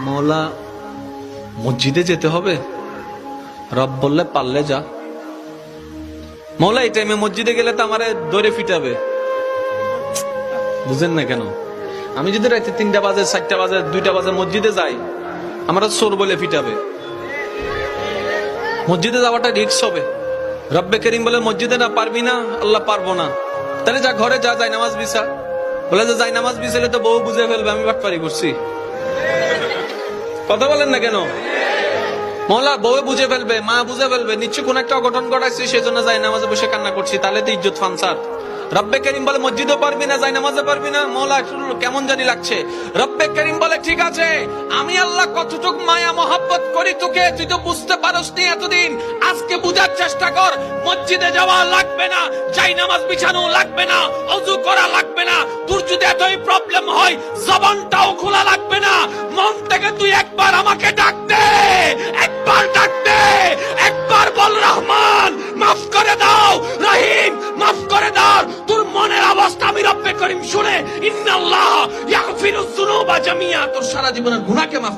মৌলা মসজিদে যেতে হবে? রব বললে পারলে যা। মৌলা এই টাইমে মসজিদে গেলে তো আমারে দৌড়ে ফিটাবে। বুঝেন না কেন? আমি যদি রাতে 3টা বাজে 4টা বাজে 2টা বাজে মসজিদে যাই, আমরা চোর বলে ফিটাবে। মসজিদে যাওয়াটা রিস্ক হবে। রব্বে করিম বলে মসজিদে না পারবি না, আল্লাহ পারবো না। তাহলে যা ঘরে যা, যাই নামাজ বিছা। বলে যে যাই নামাজ বিছালে তো বউ বুঝে ফেলবে আমি বাটপারি করছি। কথা বলেন না কেন? মৌলা বউ বুঝে ফেলবে, মা বুঝে ফেলবে, নিশ্চয় কোন একটা অঘটন ঘটাইছি, সেজন্য যাই নামাজে বসে কান্না করছি, তাহলে তো ইজ্জত ফানসার। রব্বে করিম বলে মসজিদও পারবি না, যাই নামাজে পারবি না। মৌলা কেমন জানি লাগছে। রব্বে করিম বলে ঠিক আছে, আমি আল্লাহ কতটুক মায়া মহাব্বত করি তোকে, তুই তো বুঝতে পারস নি এতদিন। আজকে বুঝার চেষ্টা কর। মসজিদে যাওয়া লাগবে না, যাই নামাজ বিছানো লাগবে না, ওযু করা লাগবে না। তোর যদি এতই প্রবলেম হয়, জবানটাও খোলা লাগবে না। মন থেকে তুই একবার আমাকে ডাক দে, একবার ডাক দে, একবার বল রহমান মাফ করে দাও, রহিম মাফ করে দাও। তোর মনের অবস্থা আমি রব্বে করিম শুনে, ইন্নাল্লাহ ইয়াগফিরুজ যুনুবা জামিয়া, তোর সারা জীবনের গুনাহকে মাফ